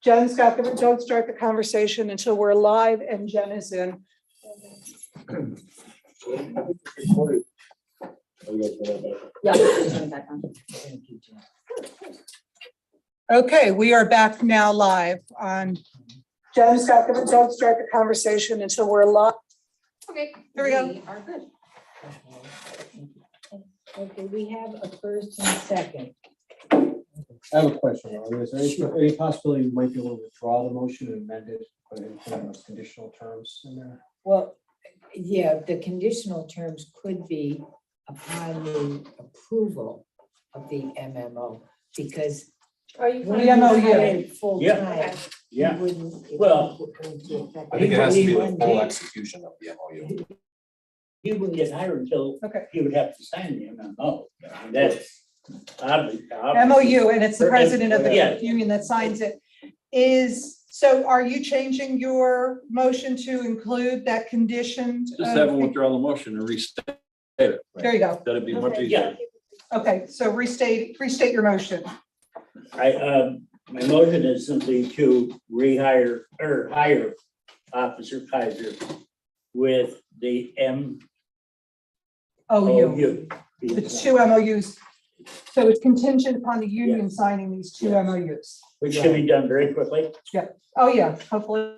Jen's got the, don't start the conversation until we're live and Jen is in. Yeah. Turn it back on. Okay, we are back now live on. Jen's got the, don't start the conversation until we're live. Okay. Here we go. Are good. Okay, we have a first and a second. I have a question. Is there any possibility you might be able to withdraw the motion and amend it, put in those conditional terms in there? Well, yeah, the conditional terms could be upon the approval of the MMO, because Are you? when The you MOU. hire it full Yeah. time, Yeah. it wouldn't. Well, go into effect. I think it has to be the One full day. execution of the MOU. He wouldn't get hired until Okay. he would have to sign the MMO. That's obviously. MOU, and it's the president of the Yeah. union that signs it. So are you changing your motion to include that condition? Just have them withdraw the motion and restate it. There you go. That'd be much Okay. easier. Okay, so restate your motion. My motion is simply to rehire or hire Officer Kaiser with the OU, MOU. the two MOUs. So it's contingent upon the union signing these two Yes. MOUs. Which should be done very quickly. Oh, yeah, hopefully,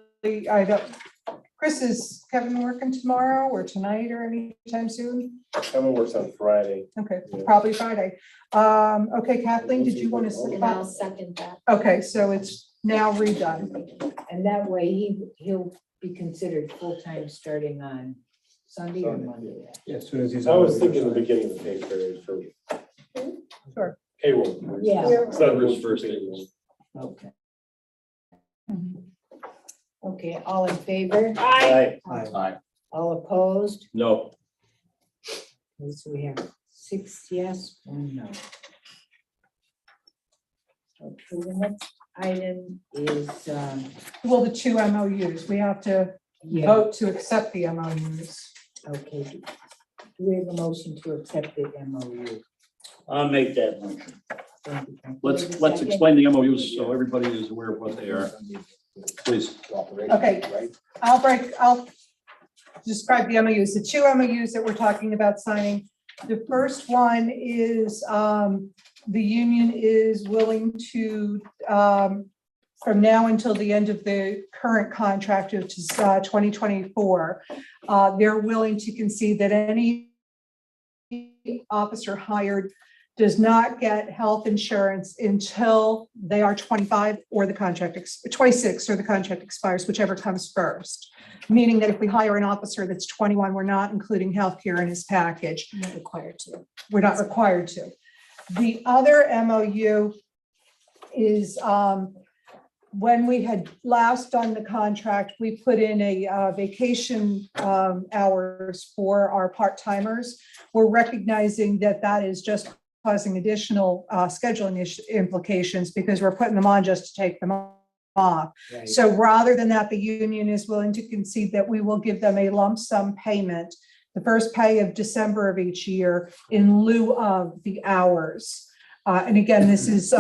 I don't, Chris, is Kevin working tomorrow or tonight or anytime soon? Kevin works on Friday. Okay, Yeah. probably Friday. Okay, Kathleen, did you want to? And I'll second that. Okay, so it's now redone. And that way he'll be considered full-time starting on Sunday or Monday. Yeah, as soon as he's. I was thinking the beginning of the pay period for. Sure. Payroll. Yeah. Clever's First first. day. Okay. Okay, all in favor? Aye. Aye. All opposed? No, Okay, so we have 6 yes, 1 no. Okay, the next item is, Well, the two MOUs, we have to yeah, vote to accept the MOUs. okay. Do we have a motion to accept the MOU? I'll make that motion. Thank you, Frank. let's Do we have a second? explain the MOUs so everybody is aware of what they are, please. Okay. I'll describe the MOUs. The two MOUs that we're talking about signing. The first one is, the union is willing to, from now until the end of the current contract, which is 2024, they're willing to concede that any officer hired does not get health insurance until they are 25 or the contract 26 or the contract expires, whichever comes first. Meaning that if we hire an officer that's 21, we're not including healthcare in his package. Not required to. We're not required to. The other MOU is when we had last done the contract, we put in a vacation hours for our part-timers. We're recognizing that that is just causing additional scheduling implications because we're putting them on just to take them off. Right. So rather than that, the union is willing to concede that we will give them a lump sum payment, the first pay of December of each year in lieu of the hours. And again, this is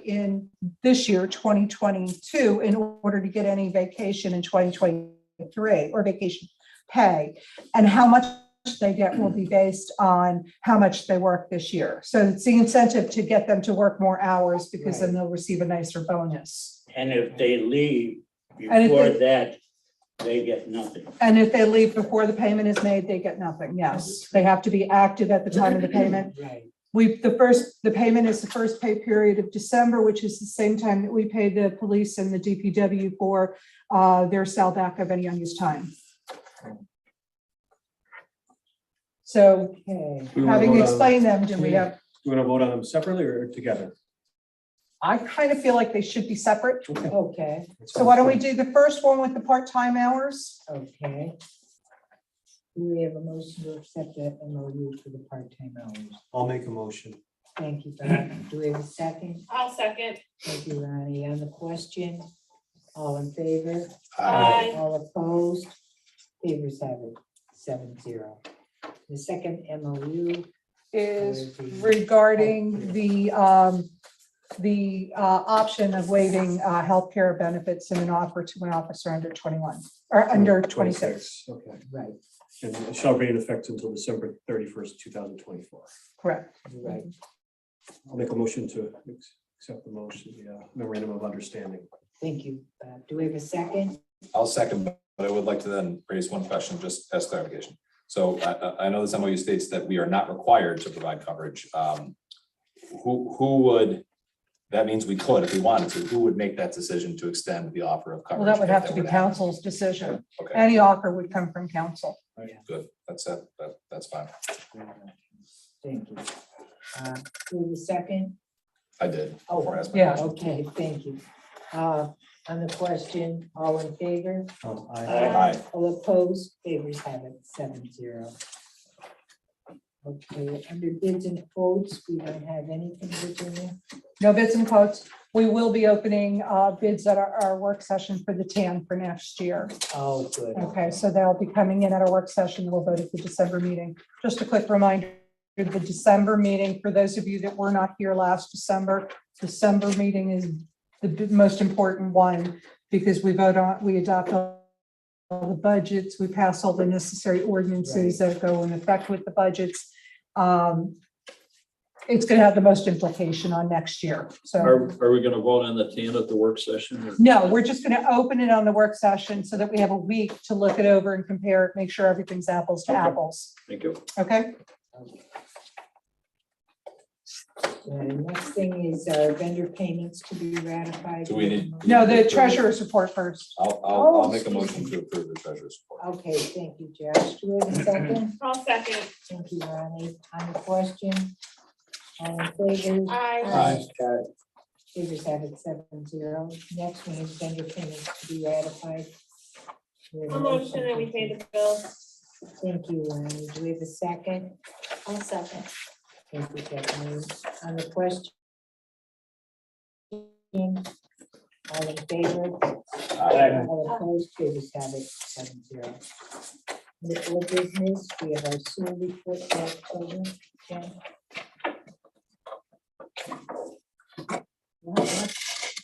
in this year, 2022, in order to get any vacation in 2023 or vacation pay. And how much they get will be based on how much they work this year. So it's the incentive to get them to work more hours because then they'll receive a nicer bonus. And if they leave And if before they- that, they get nothing. And if they leave before the payment is made, they get nothing. Yes, they have to be active at the time of the payment. Right. The payment is the first pay period of December, which is the same time that we pay the police and the DPW for their sellback of any unused time. So Okay. We wanna having vote on- explained them, do we have, You want to vote on them separately or together? I kind of feel like they should be separate. Okay, So why don't we do the first one with the part-time hours? okay. Do we have a motion to accept the MOU for the part-time hours? I'll make a motion. Thank you, Bob. Do we have a second? I'll second. Thank you, Ronnie. On the question, all in favor? Aye. All opposed? Favors have it, 7-0. The second MOU Is regarding the option of waiving healthcare benefits in an offer to an officer under 21 or under 26. Okay, right, and it shall be in effect until December 31st, 2024. Correct. right. I'll make a motion to accept the motion, the memorandum of understanding. Thank you. Do we have a second? I'll second, but I would like to then raise one question, just as clarification. So I know this MOU states that we are not required to provide coverage. Who would, that means we could, if we wanted to, who would make that decision to extend the offer of coverage? Well, that would if have to be were happen? council's decision. Okay, Any offer would come from council. good. That's it. That's fine. Thank you. Do we have a second? I did. Oh, before I asked my yeah. question. Okay, thank you. On the question, all in favor? Aye. All opposed? Favors have it, 7-0. Okay, under bids and quotes, we don't have anything, Virginia? No bids and quotes. We will be opening bids at our work session for the TAN for next year. Oh, good. Okay, so they'll be coming in at our work session. We'll vote at the December meeting. Just a quick reminder, the December meeting, for those of you that were not here last December meeting is the most important one because we adopt all the budgets, we pass all the necessary ordinances that go in effect with the budgets. It's going to have the most implication on next year. So Are we gonna vote on the TAN at the work session? or- no, we're just going to open it on the work session so that we have a week to look it over and compare it, make sure everything's apples to Okay. apples. Thank you. Okay? Next thing is our vendor payments to be ratified. Do we need- No, the treasurer's report first. I'll make a motion to approve the treasurer's report. Okay, thank you, Josh. Do we have a second? I'll second. Thank you, Ronnie. On the question, all in favor? Aye. Favors have it, 7-0. Next one is vendor payments to be ratified. We have A motion that we pay the bills. Thank you, Ronnie. Do we have a second? I'll second. Thank you, Kathleen. On the question, all in favor? Aye. All opposed, favors have it, 7-0. The old business, we have our sewer report for October. Jen?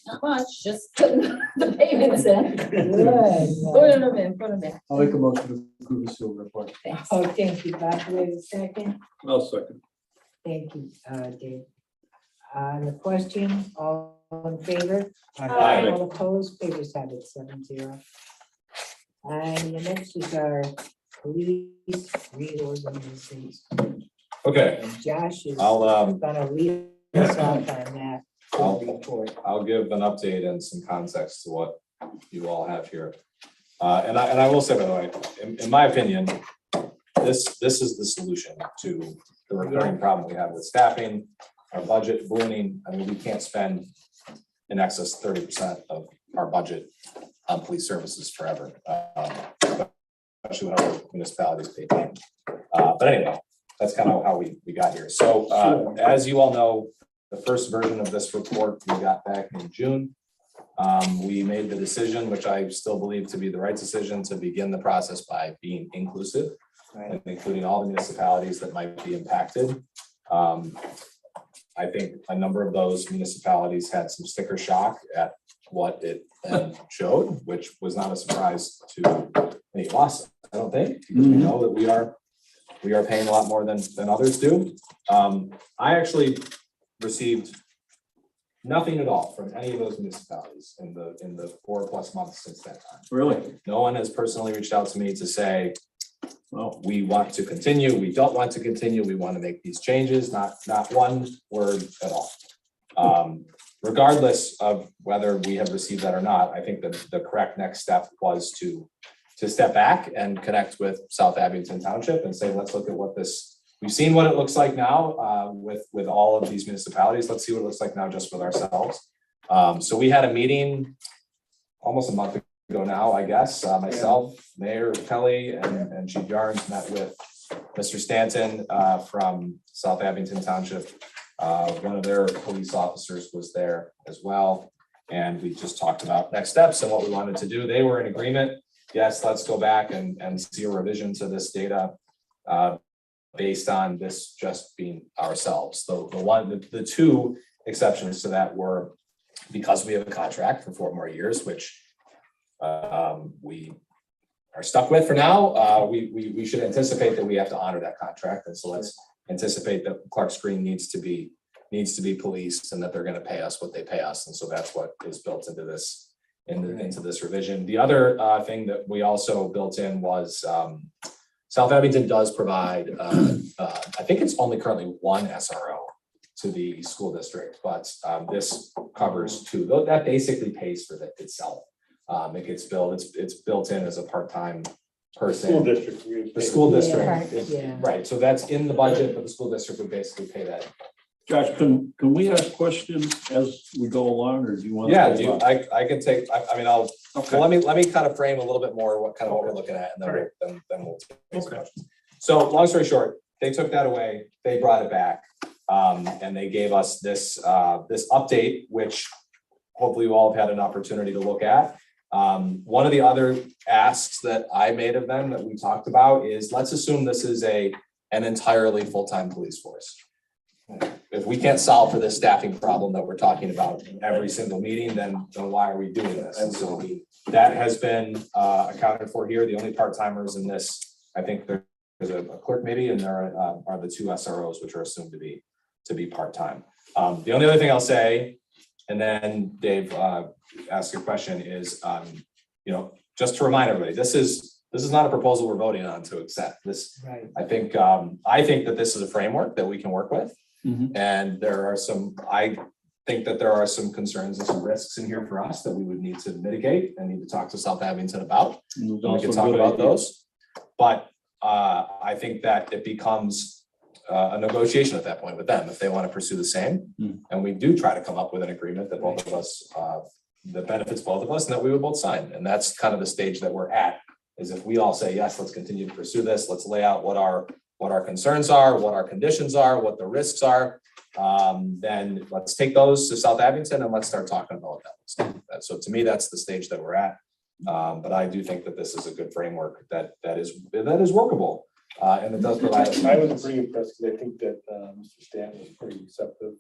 Not much, just putting the payments in. Good. Putting them in, put them in. I'll make a motion to approve the sewer report. Thanks. Oh, thank you, Bob. Do we have a second? I'll second. Thank you, Dave. On the question, all in favor? Aye. All opposed, favors have it, 7-0. And the next is our police reorganization. Okay, And Josh is I'll, gonna lead us off on that report. I'll give an update and some context to what you all have here. And I will say, by the way, in my opinion, this is the solution to the recurring problem we have with staffing, our budget ballooning. I mean, we can't spend in excess 30% of our budget on police services forever. Especially when our municipalities pay. But anyway, that's kind of how we got here. So as you all know, the first version of this report we got back in June. We made the decision, which I still believe to be the right decision, to begin the process by being inclusive and including all the municipalities that might be impacted. I think a number of those municipalities had some sticker shock at what it then showed, which was not a surprise to any of us, I don't think, because we know that we are paying a lot more than others do. I actually received nothing at all from any of those municipalities in the 4+ months since that time. Really? No one has personally reached out to me to say, Well, we want to continue, we don't want to continue, we want to make these changes, not one word at all. Regardless of whether we have received that or not, I think that the correct next step was to step back and connect with South Abington Township and say, let's look at what this, we've seen what it looks like now with all of these municipalities. Let's see what it looks like now just with ourselves. So we had a meeting almost a month ago now, I guess, myself, Mayor Kelly and Chief Yarns met with Mr. Stanton from South Abington Township. One of their police officers was there as well. And we just talked about next steps and what we wanted to do. They were in agreement. Yes, let's go back and see a revision to this data based on this just being ourselves. The two exceptions to that were because we have a contract for 4 more years, which we are stuck with for now. We should anticipate that we have to honor that contract. And so let's anticipate that Clark's Green needs to be policed and that they're going to pay us what they pay us. And so that's what is built into this, into this revision. The other thing that we also built in was South Abington does provide, I think it's only currently 1 SRO to the school district, but this covers 2. That basically pays for itself. It gets billed, it's built in as a part-time person. School district. The school district, Right. Yeah. right, so that's in the budget, but the school district would basically pay that. Josh, can we ask questions as we go along, or do you want? Yeah, I can take, I mean, well, Okay. let me kind of frame a little bit more what we're looking at, and then we'll take some Okay. questions. So long story short, they took that away, they brought it back, and they gave us this update, which hopefully you all have had an opportunity to look at. One of the other asks that I made of them that we talked about is, let's assume this is an entirely full-time police force. If we can't solve for this staffing problem that we're talking about every single meeting, then why are we doing this? And so that has been accounted for here. The only part-timers in this, I think there's a clerk maybe, and there are the 2 SROs, which are assumed to be part-time. The only other thing I'll say, and then Dave ask your question, is just to remind everybody, this is not a proposal we're voting on to accept. This, Right. I think that this is a framework that we can work with. Mhm. And I think that there are some concerns and some risks in here for us that we would need to mitigate and need to talk to South Abington about. And there's We also can a talk good about idea. those. But I think that it becomes a negotiation at that point with them if they want to pursue the same. Hmm. And we do try to come up with an agreement that both of us, that benefits both of us and that we would both sign. And that's kind of the stage that we're at, is if we all say, yes, let's continue to pursue this, let's lay out what our concerns are, what our conditions are, what the risks are. Then let's take those to South Abington and let's start talking about that. So to me, that's the stage that we're at. But I do think that this is a good framework that is workable. And it does provide. I was pretty impressed because I think that Mr. Stanton was pretty receptive.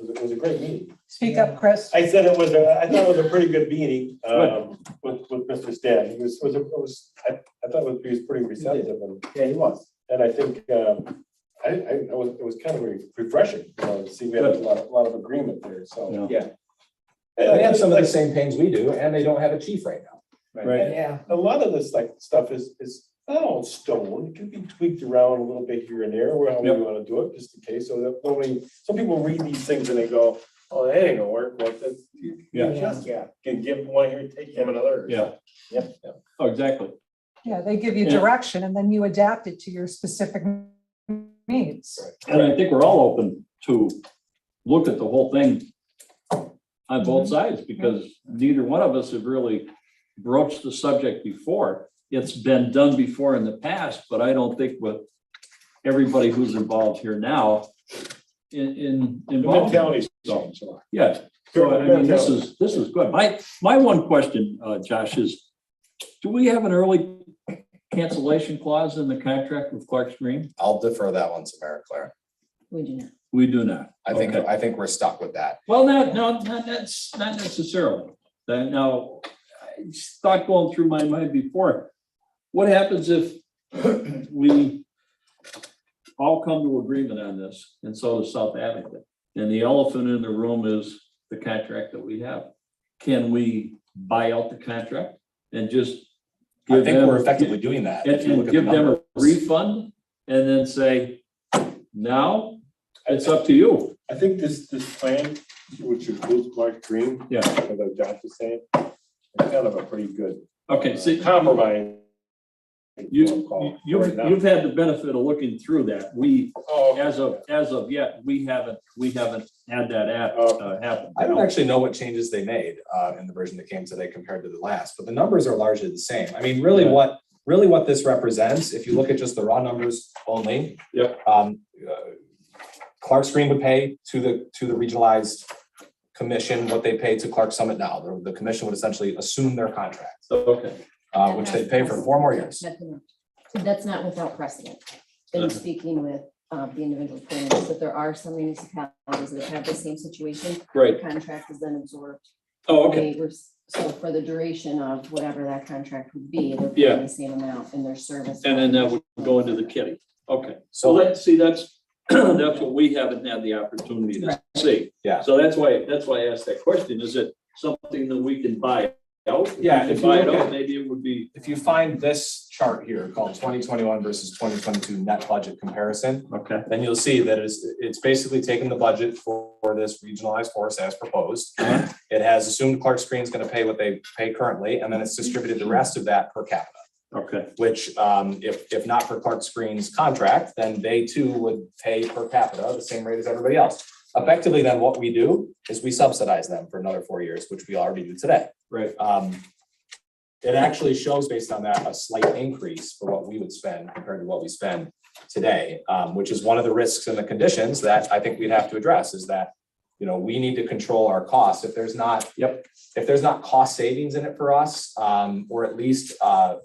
It was a great meeting. Speak up, Chris. I thought it was a pretty good meeting with Mr. Stanton. He was he was pretty receptive. And, yeah, he was. And I think it was kind of refreshing, to see we had a lot of agreement there. So Yeah. They have some of the same pains we do, and they don't have a chief right now. Right. Yeah. a lot of this stuff is not all stone. It can be tweaked around a little bit here and there, where we Yep. want to do it, just in case. So that some people read these things and they go, "Oh, that ain't gonna work." Like that, Yeah. can give one here, take him another. Yeah. Yep. Oh, exactly. Yeah, they give you Yeah. direction and then you adapt it to your specific needs. And I think we're all open to look at the whole thing on both sides, because neither one of us have really broached the subject before. It's been done before in the past, but I don't think with everybody who's involved here now The involved. mentality's changed a lot. Yeah, so I mean, this is good. My one question, Josh, is, do we have an early cancellation clause in the contract with Clark's Green? I'll defer that one to Mary Claire. We do not. We do not. Okay. I think we're stuck with that. Well, not necessarily. Now, it's thought going through my mind before, what happens if we all come to agreement on this, and so does South Abington, and the elephant in the room is the contract that we have? Can we buy out the contract and just I give think them, we're effectively doing that. if you and look at the give them a numbers. refund, and then say, now it's up to you? I think this plan, which includes Clark Green, Yeah. as Josh was saying, is kind of a pretty good Okay, see, compromise You've had the benefit of looking through that. We, Oh, as of yet, we haven't had that happen. I don't actually know what changes they made in the version that came today compared to the last, but the numbers are largely the same. I mean, really Yeah. what this represents, if you look at just the raw numbers only. Yep. Clark Screen would pay to the regionalized commission what they pay to Clark Summit now. The commission would essentially assume their contract, Okay. which they pay for 4 more years. That's not without precedent. Been speaking with the individual planners, that there are some municipalities that have the same situation. The Great. contract is then absorbed. Oh, okay. Waivers. So for the duration of whatever that contract would be, they're Yeah. paying the same amount in their service. And then that would go into the kitty. Okay. So So let's see, that's what we haven't had the opportunity to see. Yeah. So that's why I asked that question. Is it something that we can buy out? Yeah, If if we you buy it look out, at- maybe it would be, if you find this chart here called 2021 versus 2022 net budget comparison, okay. then you'll see that it's basically taken the budget for this regionalized force as proposed. It has assumed Clark Screen is going to pay what they pay currently, and then it's distributed the rest of that per capita, Okay. which if not for Clark Screen's contract, then they too would pay per capita the same rate as everybody else. Effectively, then what we do is we subsidize them for another 4 years, which we already do today. Right. It actually shows based on that a slight increase for what we would spend compared to what we spend today, which is one of the risks and the conditions that I think we'd have to address is that, you know, we need to control our costs. If there's not, if there's not cost savings in it for us, or at least a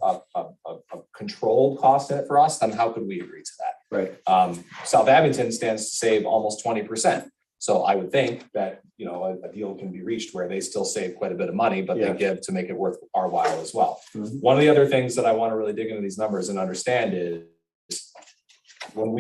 controlled cost in it for us, then how could we agree to that? Right. South Abington stands to save almost 20%. So I would think that, you know, a deal can be reached where they still save quite a bit of money, but Yeah. they give to make it worth our while as well. Mhm. One of the other things that I want to really dig into these numbers and understand is when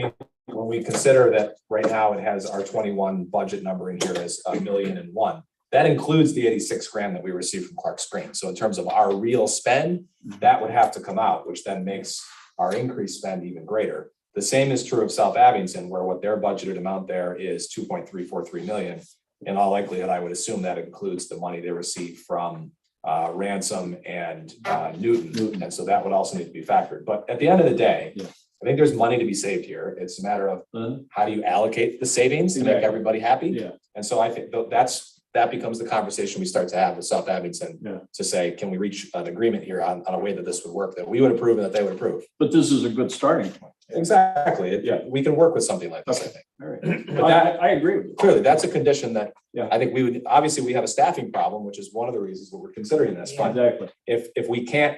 we consider that right now it has our 21 budget number in here as $1,000,001, that includes the 86 grand that we received from Clark Screen. So in terms of our real spend, that would have to come out, which then makes our increased spend even greater. The same is true of South Abington, where what their budgeted amount there is 2.343 million. In all likelihood, I would assume that includes the money they received from Ransom and Newton. And so that would also need to be factored. But at the end of the day, Yeah. I think there's money to be saved here. It's a matter of Uh-huh. how do you allocate the savings to make Exactly. everybody happy? Yeah. And so I think that becomes the conversation we start to have with South Abington Yeah. to say, can we reach an agreement here on a way that this would work, that we would approve and that they would approve? But this is a good starting point. Exactly. Yeah. We can work with something like this, I think. All right. But that, I agree with you. clearly, that's a condition that Yeah. I think we would, obviously, we have a staffing problem, which is one of the reasons that we're considering this. But Exactly. if we can't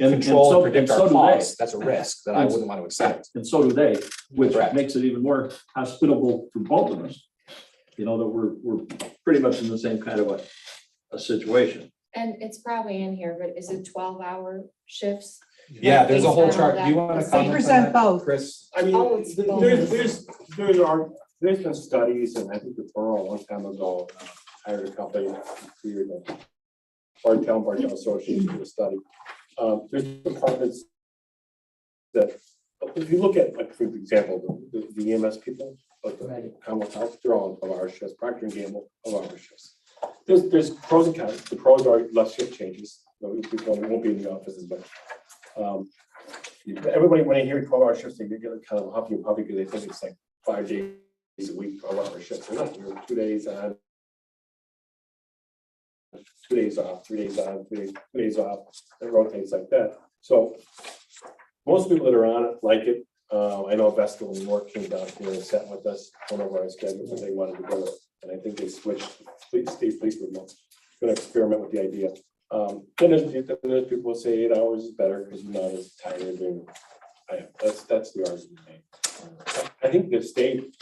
And control so- and predict and so our do they. costs, that's a risk that I wouldn't want to accept. And so do they, which Correct. makes it even more hospitable for both of us. You know, that we're pretty much in the same kind of a situation. And it's probably in here, but is it 12-hour shifts? Yeah, there's a whole Based on chart. all Do you that, want the to same- comment on Present that, both. Chris? I mean, Oh, it's there's been studies, and I think the borough a long time ago hired a company, Bartown Association to study. There's departments that, if you look at, like, for example, the EMS people, like the Commonwealth Health, they're all on 12-hour shifts, Procter and Gamble, 12-hour shifts. There's pros and cons. The pros are less shift changes. You know, people won't be in the offices, but everybody, when they hear 12-hour shifts, they get kind of huffy and puffy because they think it's like 5 days a week, 12-hour shifts. They're not. You're 2 days on, 2 days off, 3 days on, 2 days off. It rotates like that. So most people that are on it like it. I know Vestal and York came down here and sat with us one of our schedules, and they wanted to go. And I think they switched state police remote. Going to experiment with the idea. Then there's people who say 8 hours is better because you're not as tired. And that's the argument made. I think the state,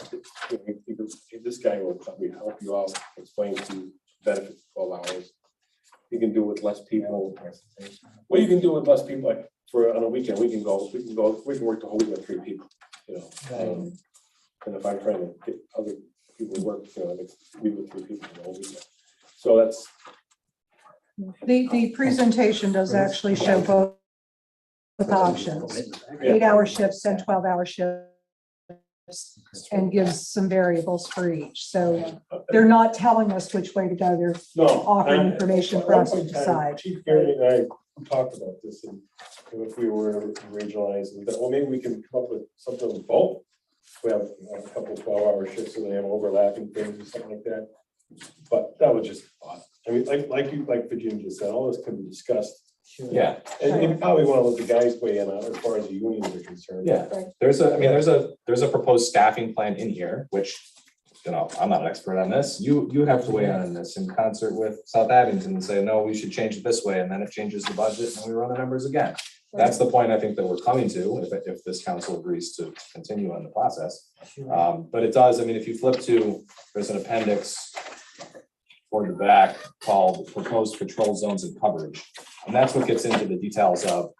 if this guy will probably help you out, explain to you benefits of 12 hours. You can do it with less people. What you can do with less people, like on a weekend, we can work the whole week with 3 people, you know. And if I'm trying to get other people to work, you know, it's we with 3 people the whole weekend. So that's. The presentation does actually show both options, 8-hour shifts and 12-hour shifts, and gives some variables for each. So they're not telling us which way to go. They're No. offering information for us to decide. Chief Gary and I talked about this, and if we were to regionalize, and that, well, maybe we can come up with something with both. We have a couple 12-hour shifts, so they have overlapping things or something like that. But that was just thought. I mean, like Virginia just said, all this can be discussed. Yeah, And you probably want to let the guys weigh in on it as far as the unions are concerned. yeah. There's a proposed staffing plan in here, which, you know, I'm not an expert on this. You have to weigh in on this in concert with South Abington and say, no, we should change it this way, and then it changes the budget and we run the numbers again. That's the point I think that we're coming to, if this council agrees to continue on the process. But it does, I mean, if you flip to, there's an appendix toward the back called proposed control zones and coverage. And that's what gets into the details of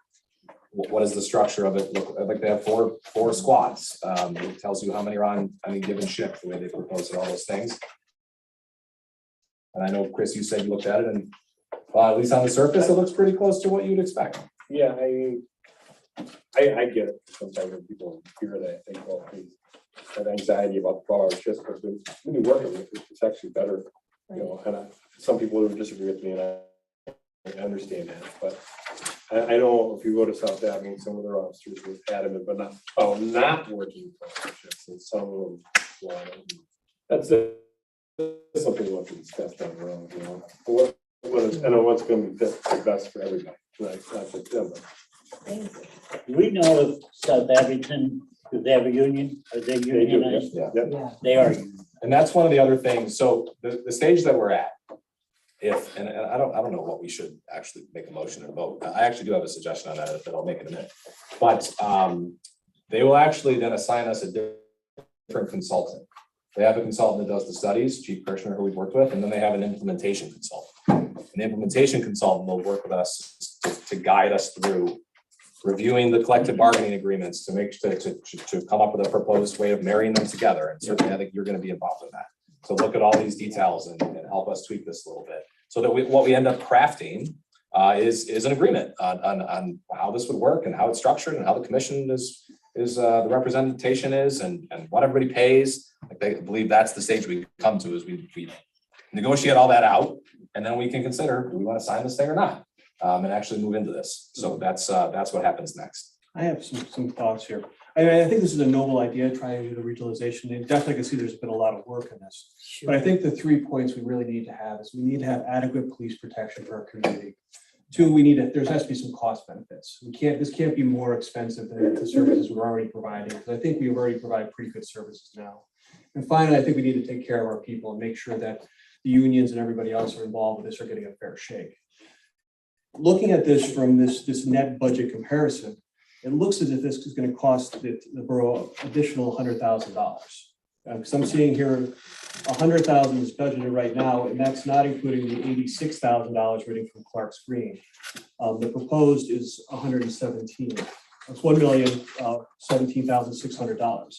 what is the structure of it. Look, like they have four squads. It tells you how many are on any given shift, the way they propose it, all those things. And I know, Chris, you said you looked at it, and at least on the surface, it looks pretty close to what you'd expect. Yeah, I get it. Sometimes when people hear that, I think, well, they have anxiety about the 12-hour shifts, but when you work with it, it's actually better. You know, and some people would disagree with me, and I understand that, but I know if you go to South Abington, some of their officers were adamant, but not working 12-hour shifts, and some of them want it. That's it. That's something we'll have to discuss down the road, you know. I know what's going to be best for everybody, not just them. Do we know if South Abington, do they have a union? Are they unionized? Yeah. Yeah. They are. And that's one of the other things. So the stage that we're at, and I don't know what we should actually make a motion and vote. I actually do have a suggestion on that I'll make in a minute. But they will actually then assign us a different consultant. They have a consultant that does the studies, Chief Kirshner, who we've worked with, and then they have an implementation consultant. An implementation consultant will work with us to guide us through reviewing the collective bargaining agreements to come up with a proposed way of marrying them together. And certainly I think you're going to be involved in that. So look at all these details and help us tweak this a little bit so that what we end up crafting is an agreement on how this would work and how it's structured and how the commission is the representation is and what everybody pays. I believe that's the stage we come to is we negotiate all that out, and then we can consider, do we want to sign this thing or not? And actually move into this. So that's what happens next. I have some thoughts here. I think this is a noble idea, trying to do the regionalization. And definitely can see there's been a lot of work in this. But I think the 3 points we really need to have is we need to have adequate police protection for our community. 2, there has to be some cost benefits. This can't be more expensive than the services we're already providing, because I think we've already provided pretty good services now. And finally, I think we need to take care of our people and make sure that the unions and everybody else are involved with this are getting a fair shake. Looking at this from this net budget comparison, it looks as if this is going to cost the borough additional $100,000. Because I'm seeing here $100,000 is budgeted right now, and that's not including the $86,000 rating from Clark's Green. The proposed is $117,000. That's $1,017,600.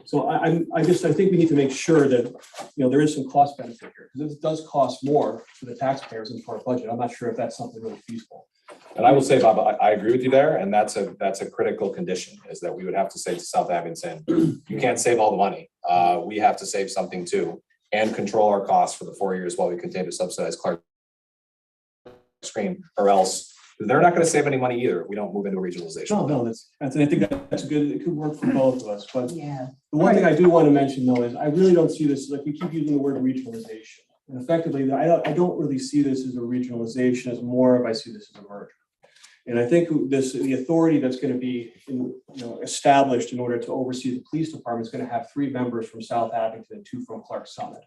So I think we need to make sure that there is some cost benefit here, because it does cost more for the taxpayers and for our budget. I'm not sure if that's something really feasible. And I will say, Bob, I agree with you there, and that's a critical condition, is that we would have to say to South Abington, you can't save all the money. We have to save something too, and control our costs for the 4 years while we continue to subsidize Clark's Green, or else they're not going to save any money either if we don't move into a regionalization. No, I think that's good. It could work for both of us. But Yeah. the one thing I do want to mention though is I really don't see this, like we keep using the word regionalization. And effectively, I don't really see this as a regionalization, as more of I see this as a merger. And I think the authority that's going to be established in order to oversee the police department is going to have 3 members from South Abington and 2 from Clark Summit.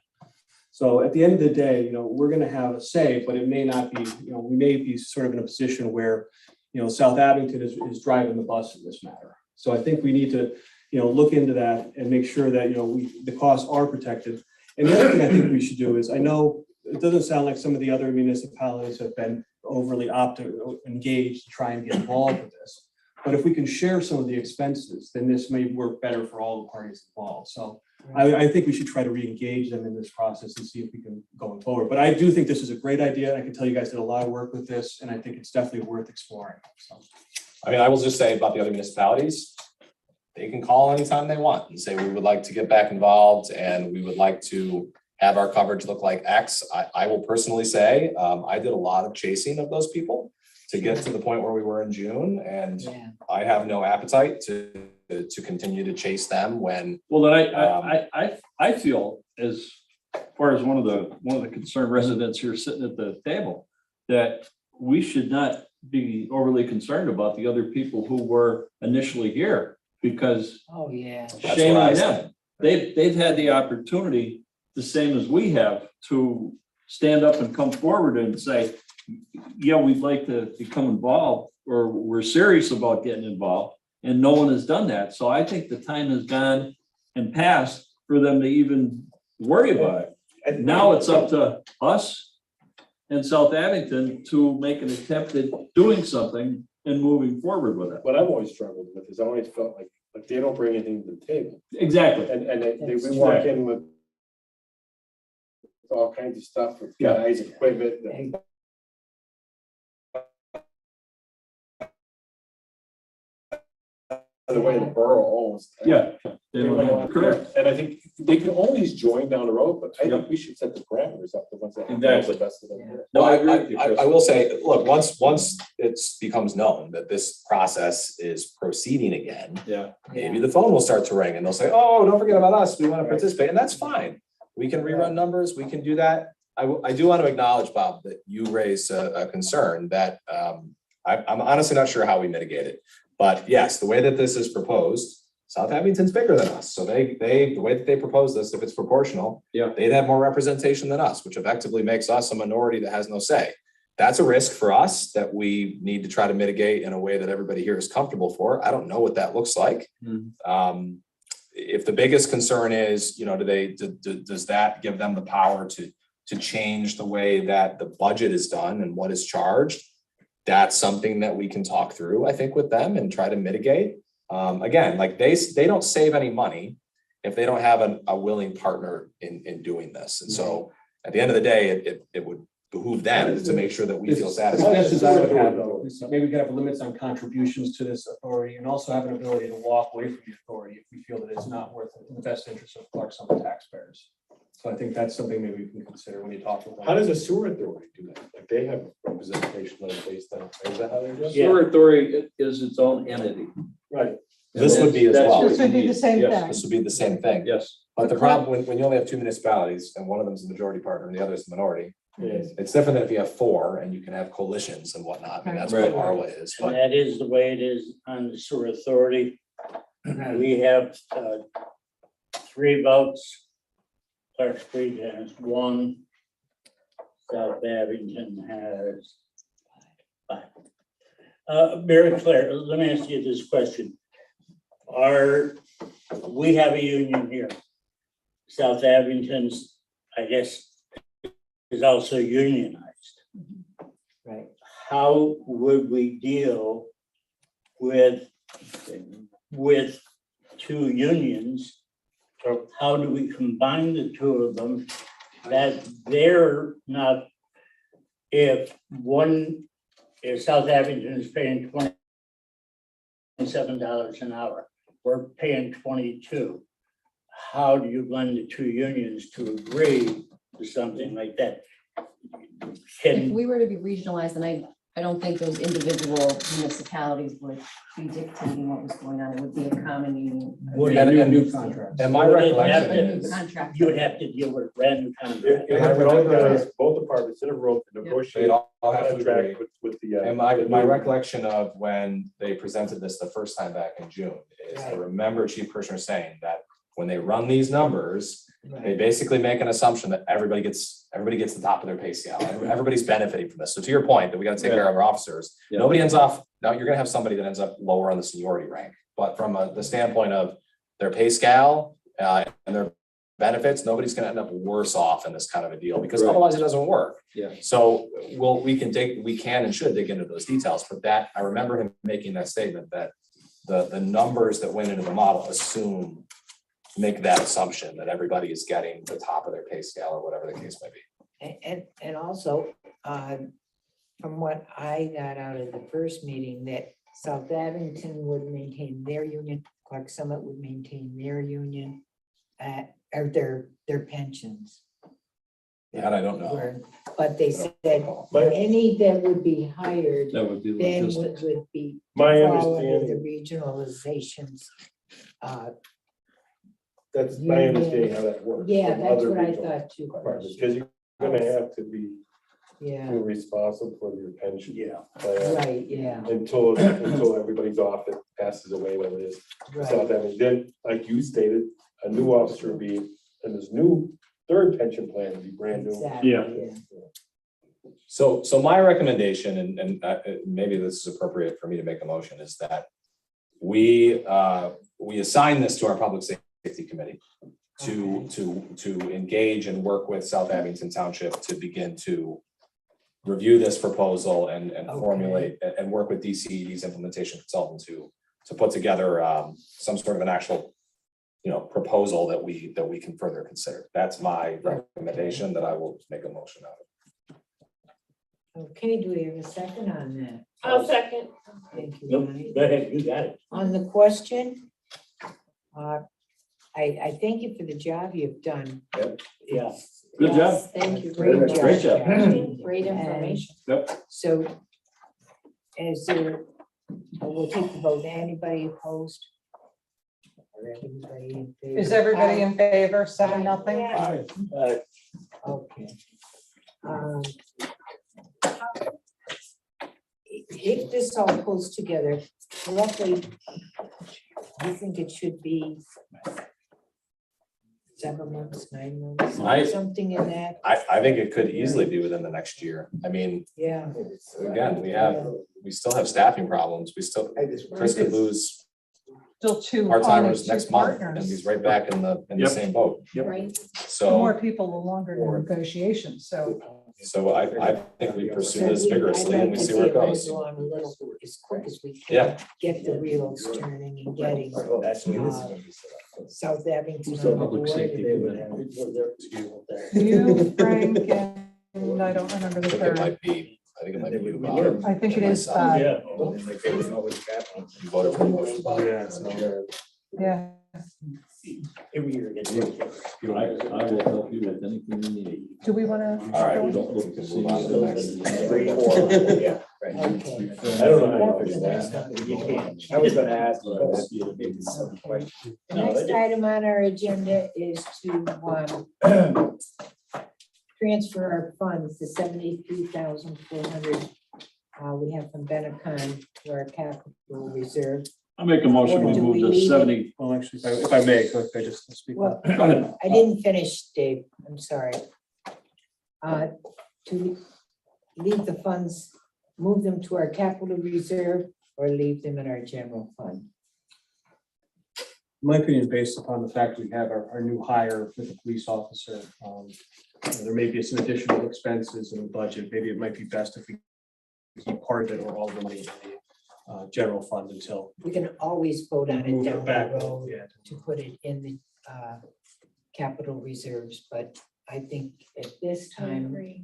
So at the end of the day, we're going to have a say, but it may not be, we may be sort of in a position where, South Abington is driving the bus in this matter. So I think we need to, look into that and make sure that, the costs are protected. And the other thing I think we should do is, I know it doesn't sound like some of the other municipalities have been overly engaged to try and get involved with this. But if we can share some of the expenses, then this may work better for all the parties involved. So I think we should try to re-engage them in this process and see if we can go forward. But I do think this is a great idea. I can tell you guys did a lot of work with this, and I think it's definitely worth exploring. So. I mean, I will just say about the other municipalities, they can call anytime they want and say, we would like to get back involved and we would like to have our coverage look like X. I will personally say, I did a lot of chasing of those people. to get to the point where we were in June, and Yeah. I have no appetite to continue to chase them when, Well, then I feel as far as one of the concerned residents here sitting at the table, that we should not be overly concerned about the other people who were initially here, because Oh, yeah. shame what I on said. them. They've had the opportunity, the same as we have, to stand up and come forward and say, yeah, we'd like to become involved, or we're serious about getting involved, and no one has done that. So I think the time has gone and passed for them to even worry about it. And Now it's up to us and South Abington to make an attempt at doing something and moving forward with it. what I've always struggled with is I always felt like they don't bring anything to the table. Exactly. And we walk in with all kinds of stuff with guys, equipment. and- The way the borough owns. Yeah. Correct. And I think they can always join down the road, but I Yep. think we should set the parameters up, the ones that. Exactly. the best of them here. No, I agree with you, Chris. I will say, look, once it becomes known that this process is proceeding again, Yeah. maybe the phone will start to ring and they'll say, oh, don't forget about us, we want to participate, and that's fine. We can rerun numbers, we can do that. I do want to acknowledge, Bob, that you raised a concern that I'm honestly not sure how we mitigate it. But yes, the way that this is proposed, South Abington's bigger than us, so the way that they propose this, if it's proportional, Yeah. they'd have more representation than us, which effectively makes us a minority that has no say. That's a risk for us that we need to try to mitigate in a way that everybody here is comfortable for. I don't know what that looks like. Mhm. If the biggest concern is, does that give them the power to change the way that the budget is done and what is charged? That's something that we can talk through, I think, with them and try to mitigate. Again, like they don't save any money if they don't have a willing partner in doing this. And so at the end of the day, it would behoove them to make sure that we feel satisfied. Suggestions I would have, though, is maybe we could have limits on contributions to this authority and also have an ability to walk away from the authority if we feel that it's not worth it in the best interest of Clark Summit taxpayers. So I think that's something maybe we can consider when you talk to them. How does the sewer authority do that? Like they have representation like based on, is that how they do it? Sewer authority is its own entity. Right. This would be as That's well. what This would be you the need. same Yes. thing. This would be the same thing. Yes. But the problem, when you only have two municipalities and one of them is the majority partner and the other is the minority, Yes. it's different than if you have four and you can have coalitions and whatnot. I mean, that's what Right. Arla is, And but that is the way it is on the sewer authority. We have 3 votes. Clark Street has 1. South Abington has 5. Mary Claire, let me ask you this question. We have a union here. South Abington's, I guess, is also unionized. Right. How would we deal with 2 unions? Or how do we combine the 2 of them that they're not, if South Abington is paying $27 an hour, we're paying 22. How do you blend the 2 unions to agree to something like that? If we were to be regionalized, and I don't think those individual municipalities would be dictating what was going on. It would be a common union. Would And- it- and- New contracts. and my Would it recollection have to- is, Contract. You would have to deal with a brand new contract. You have both guys, both departments in a room to they'd negotiate all have to agree. contract with the. And my recollection of when they presented this the first time back in June is I Right. remember Chief Kirchner saying that when they run these numbers, they Right. basically make an assumption that everybody gets the top of their pay scale. Everybody's benefiting from this. So to your point, that we gotta take care of our officers, Yeah. nobody ends off, now you're gonna have somebody that ends up lower on the seniority rank. But from the standpoint of their pay scale and their benefits, nobody's gonna end up worse off in this kind of a deal because Right. otherwise it doesn't work. Yeah. So, we can and should dig into those details, but I remember him making that statement that the numbers that went into the model make that assumption that everybody is getting the top of their pay scale or whatever the case may be. And also, from what I got out of the first meeting, that South Abington would maintain their union, Clark Summit would maintain their union, or their pensions. That I don't know. were, but they said But any that would be hired That would be then logistics. would be my fall under the understanding, regionalizations. that's my understanding how that works. Yeah, from that's other what I regional thought too. departments, because you're gonna have to be Yeah, responsible for your pension. Yeah. plan right, yeah, Until everybody's off, it passes away, whatever it is. So right, that, and then, like you stated, a new officer would be, and this new third pension plan would be brand new. exactly, Yeah. yeah. So my recommendation, and maybe this is appropriate for me to make a motion, is that we assign this to our public safety committee to engage and work with South Abington Township to begin to review this proposal and formulate and work with DCED's implementation consultant to put together some sort of an actual, proposal that we can further consider. That's my recommendation that I will make a motion out of. Okay, do we have a second on that? I'll second. Thank you, Nope, Ronnie. go ahead, you got it. On the question, I thank you for the job you've done. Yeah. Good job. Yes, Thank you. Great job. Great job. Great information. So as there, we'll take the vote. Anybody opposed? Or everybody in favor? Is everybody in favor, 7-0? Yeah. Okay. If this all pulls together, roughly, you think it should be 7 months, 9 months, something in that? I think it could easily be within the next year. I mean, Yeah. again, we still have staffing problems. Chris could lose Still two. part-timers only two next month, and partners. he's right back in the Yep. same boat. Right. The more So, people, the longer the negotiation, so. I think we pursue this So vigorously I'd and like we to see where it run goes. along a little as quick as we can. Yeah. Get the wheels turning and getting South Abington Who's the on the public board. safety committee? You, Frank, and I don't remember the I think it third. might be Bob. I think it is, Yeah. You voted for the motion, Bob. yeah. Every year it gets. I will help you with anything you need. Do we want to? All right. Don't look to see. Move on to the next. 3, 4, yeah. Okay. I don't know how to fix that. You can't. I was gonna ask. The next item on our agenda is to transfer our funds, the 73,400 we have from Benetcon to our capital reserve. I'll make a motion, Or we do move we to leave it? 70. Well, actually, if I may, could I just speak? Well, Go ahead. I didn't finish, Dave, I'm sorry. To leave the funds, move them to our capital reserve or leave them in our general fund? My opinion, based upon the fact we have our new hire with the police officer, there may be some additional expenses in the budget. Maybe it might be best if we keep part of it or all the money in the general fund until. We can always vote on it Move down back. the road Yeah. to put it in the capital reserves, but I think at this time, agree.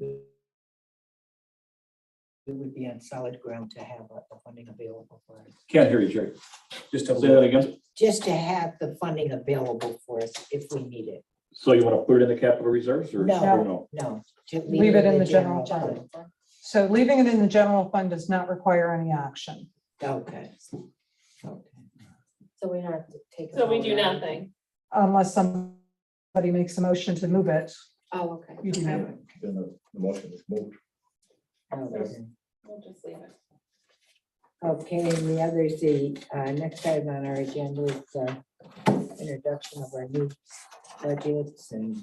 we would be on solid ground to have the funding available for us. Can't hear you, Jerry. Just to Say that again. Just to have the funding available for us if we need it. So you want to put it in the capital reserves or? No. or no? No. to Leave it in the general fund. So leaving it in the general fund does not require any action. Okay. So we don't have to take. a So we vote do on it. nothing. Unless somebody makes a motion to move it, Oh, okay. you do nothing. The motion is moved. Okay. We'll just leave it. Okay, and the other is the next item on our agenda is introduction of our new budgets and.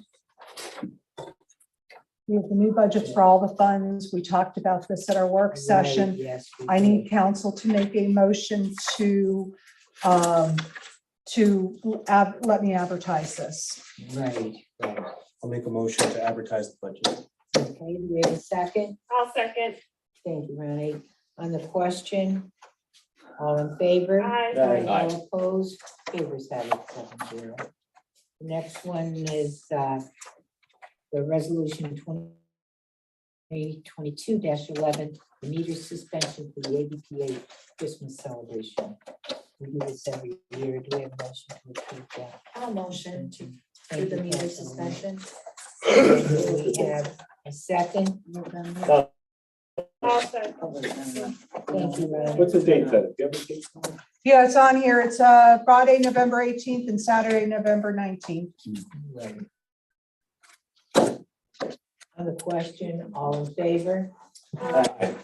We have the new budget for all the funds. We talked about this at our work session. Right, yes. we I need did. council to make a motion to let me advertise this. Right, right. I'll make a motion to advertise the budget. Okay, do we have a second? I'll second. Thank you, Ronnie. On the question, all in favor? Aye. Aye. All opposed? Favors have it 7-0. The next one is the resolution 2022-11, the meter suspension for the ABPA Christmas celebration. We do this every year. Do we have a motion to approve that? I'll motion to do Thank the you, meter Councilwoman. suspension. We have a second. I'll second. Thank you, Ron. What's the date then? Do you have a date? Yeah, it's on here. It's Friday, November 18th and Saturday, November 19th. Right. On the question, all in favor?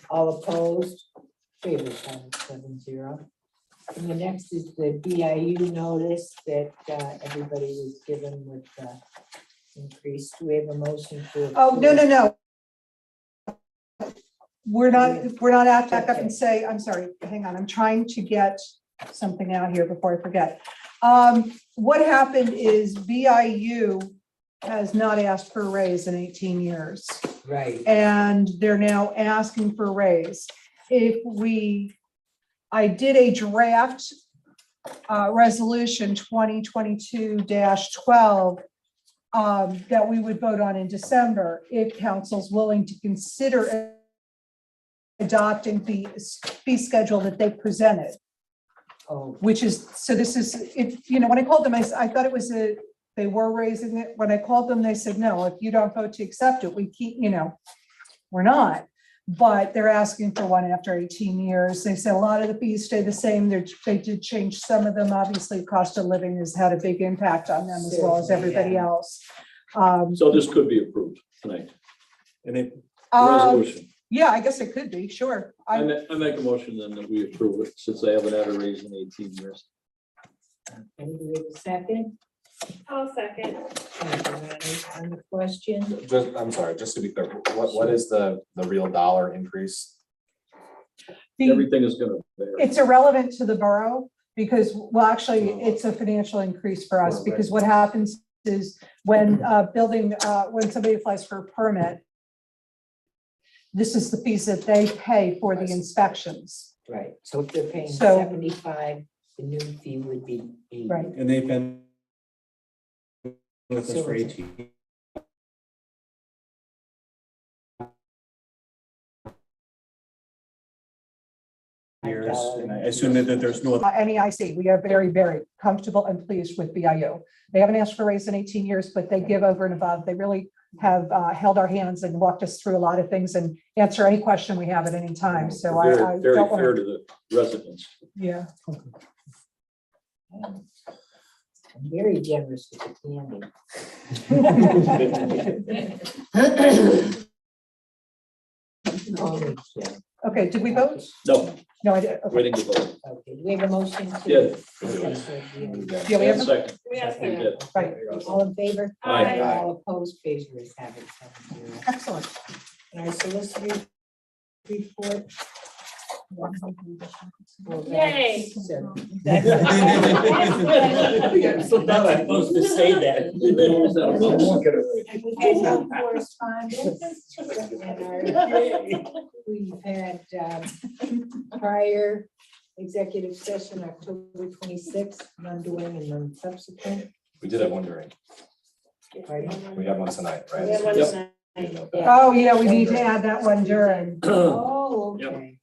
All opposed? Favor 7-0. And the next is the BIU notice that everybody was given with increase. Do we have a motion to? Oh, no, approve? no, no. We're not at back up and say, I'm sorry, hang on, I'm trying to get something out here before I forget. What happened is BIU has not asked for a raise in 18 years. Right. And they're now asking for a raise. I did a draft resolution 2022-12 that we would vote on in December if council's willing to consider adopting the fee schedule that they presented, Oh, which is, so this is, if, you know, when I called them, I thought it was they were raising it. When I called them, they said, no, if you don't vote to accept it, we keep, you know, we're not. But they're asking for one after 18 years. They said a lot of the fees stay the same. They did change some of them. Obviously, cost of living has had a big impact on them as well as Certainly, everybody yeah. else. So this could be approved tonight, And they, resolution. Yeah, I guess it could be, sure. I make a motion then that we approve it since they haven't had a raise in 18 years. anybody have a second? I'll second. Thank you, Ronnie. On the question, Just, I'm sorry, just to be clear, what is the real dollar increase? Everything is gonna vary. It's irrelevant to the borough because, well, actually, it's a financial increase for us because what happens is when when somebody applies for a permit, this is the fees that they pay for the inspections. right, so if they're paying So- 75, the new fee would be 80. Right. and they've been with us for 18 years, and I assume that there's no other. NEIC, we are very, very comfortable and pleased with BIU. They haven't asked for a raise in 18 years, but they give over and above. They really have held our hands and walked us through a lot of things and answer any question we have at any time. So I Very, very don't fair want to the residents. yeah. I'm very generous with the candy. Only, yeah. Okay, did we vote? No, No, I did. Okay. waiting to vote. Okay, do we have a motion to? Yeah. Yeah, we have a- Second. We have We to. did. Right, All in favor? Aye. All opposed, favor is having 7-0. excellent. And our solicitor report. Yay. So- So now I'm supposed to say that. We had no correspondence. And we've had prior executive session, October 26th, none during and none subsequent. We did have one during, Right? we have one tonight, We have right? one Yep. tonight. Yeah. Oh, yeah, we need to add that one during. Oh, okay.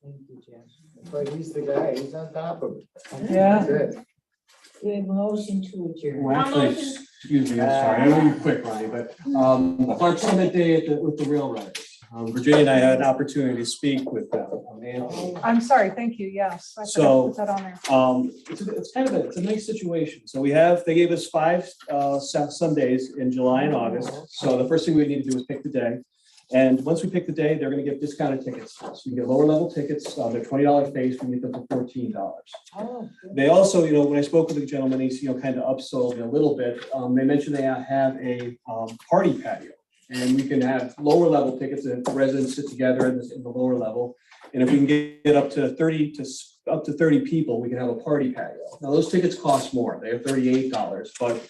Thank you, Jeff. But he's the guy, he's on top of it. Yeah. That's it. We have a motion to adjourn. Well, actually, excuse me, I'm sorry, I know you're quick, Ronnie, but Clark Summit Day with the railroaders. Virginia and I had an opportunity to speak with them. I'm sorry, thank you, yes. I forgot to So- put that on there. It's kind of it's a nice situation. So they gave us 5 Sundays in July and August. So the first thing we need to do is pick the day. And once we pick the day, they're gonna get discounted tickets. So you get lower level tickets, they're $20 face, we get them for $14. Oh, They also, when I spoke with the gentleman, he's, kind of upsold me a little bit. They mentioned they have a party patio. And we can have lower level tickets and residents sit together in the lower level. And if we can get up to 30 people, we can have a party patio. Now, those tickets cost more. They are $38, but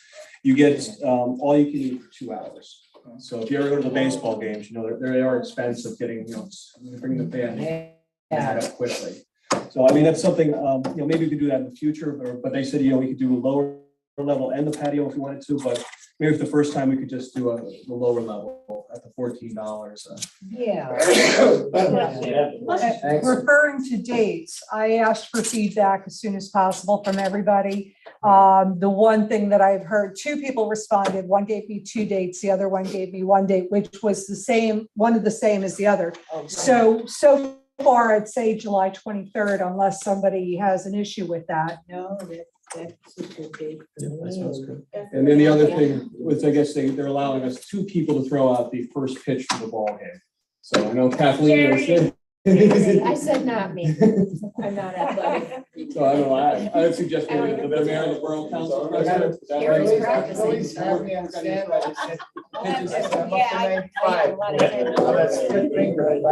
you get all you can eat for 2 hours. So if you ever go to the baseball games, they are expensive getting, bring the family that up quickly. So I mean, that's something, maybe we could do that in the future, but they said, we could do a lower level and the patio if we wanted to, but maybe if the first time we could just do the lower level at the $14. Yeah. Referring to dates, I asked for feedback as soon as possible from everybody. The one thing that I've heard, two people responded, one gave me 2 dates, the other one gave me 1 date, which was the same, one of the same as the other. So far, I'd say July 23rd, unless somebody has an issue with that. No, that's a good date for Yeah, that sounds me. good. And then the other thing was, I guess they're allowing us 2 people to throw out the first pitch for the ball game. So I know Kathleen is. I said not me. I'm not athletic. So I don't know, I would suggest maybe the mayor and the borough council president. Is that Gary's right? practicing. Have me on standby. It said- Yeah, I'm up to I 95. a lot of time. Oh, that's a good thing, right?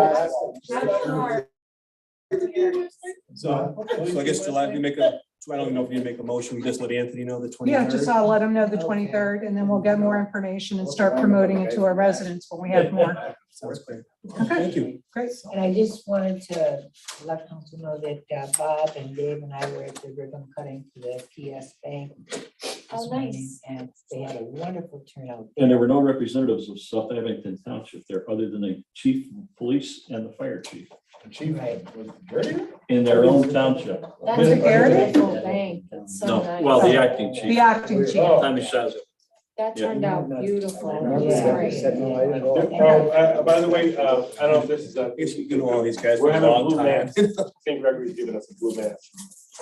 So I guess July, we make a, I don't know if you make a motion, we just let Anthony know the 23rd. Yeah, just let them know the Okay. 23rd, and then we'll get more information and start promoting it to our residents when we have more. Sounds great. Okay, Thank you. great. And I just wanted to let council know that Bob and Dave and I were at the ribbon cutting for the PS Bank. Oh, this morning, nice. And they had a wonderful turnout. And there were no representatives of South Abington Township there, other than the chief of police and the fire chief The chief Right. was dirty. in their own township. That's a beautiful bank. That's so No, nice. well, the acting The chief, acting chief. Tommy Shaza. That yeah. turned out beautiful. Remember That's that? great. He said, no, I didn't go. By the way, I don't know if this is, I guess you know all these guys for we're a having a long blue time. match. St. Gregory's giving us a blue match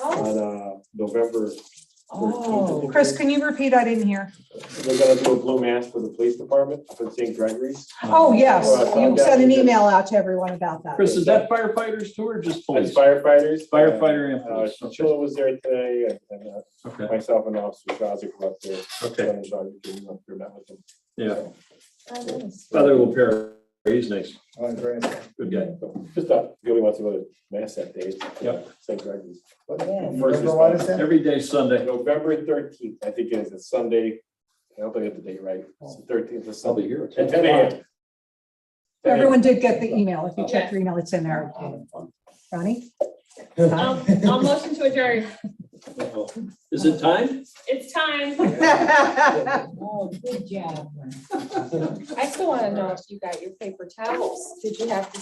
Oh, on November. Oh. Chris, can you repeat? I didn't hear. We're gonna do a blue mass for the police department for St. Gregory's. Oh, yes, you sent an email out to everyone about that. Chris, is that firefighters too, or just It's police? firefighters. Firefighter and police. Sheila was there today, and Okay, myself and Officer Shazik were up there. okay, Lieutenant Shazik, we went through that with them. yeah. oh, nice. Other little pair, he's nice, Oh, very nice. good guy. Just thought, if you only want to go to mass that day. Yep. St. Gregory's. What Yeah. November, what is that? Every day Sunday. November 13th, I think it is, it's Sunday. I hope I get the date right. It's the 13th, it's I'll be Sunday. here. At 10 a.m. Everyone did get the email. If you check your email, it's in there. Ronnie? I'll motion to adjourn. Is it time? It's time. Oh, good job. I still want to know if you got your paper towels. Did you have to?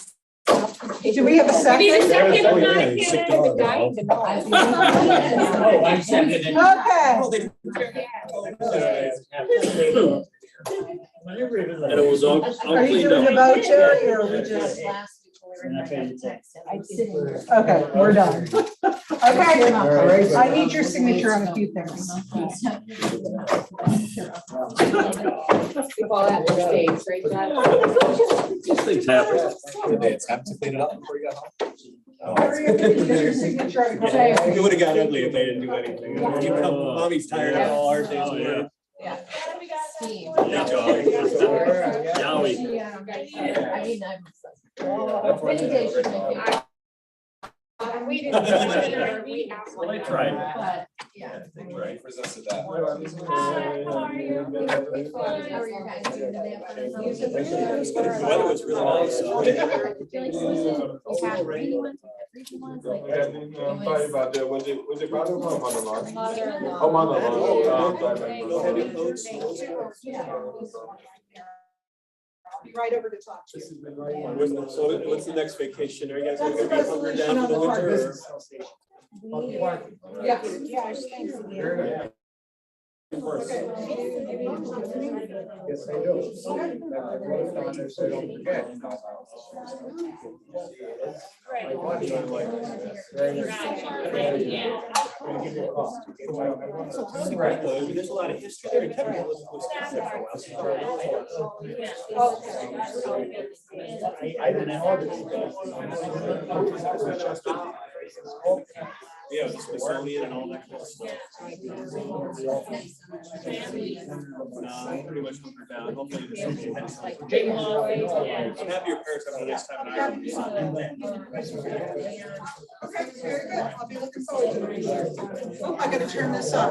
Do we have a We need a second? second. Oh, I'm yeah, not he's kidding. sick dog. The guy to know. Oh, I seconded it. Okay. Whenever it was like- And it was all Are you cleaned doing the up. vote, Jerry, or are we just? Okay, we're done. Okay, I need your signature on a few things. People at the stage, right? These things happen. Did they attempt to clean it up before you got home? Your signature on a couple things. It would have got ugly if they didn't do anything. You come, mommy's tired of all our days. Oh, yeah. Steve. Yeah, Joey. Yowie. I mean, I'm. Many days should make it. We didn't. Well, I tried. But, yeah. Right. Resisted that. How are you? How are you guys doing today? The weather was really nice. I'm sorry about that. Was it brother or mother-in-law? Mother-in-law. Oh, mother-in-law. Be right over to talk to you. So what's the next vacation? Are you guys gonna That's be the hunkered resolution down for on the the winter? Yes. Very good. Yes, I do. I wrote it down there so I don't forget. My buddy, I'm like, very nice. Gonna give you a call. Right, though, I mean, there's a lot of history there. Kevin was there for a while. I didn't know. Yeah, the Smithsonian and all that kind of stuff. Pretty much hunkered down. Hopefully there's something ahead. I'm happy your parents have a nice time in Ireland. Okay, very good. I'll be looking forward to it. Oh, I gotta turn this on.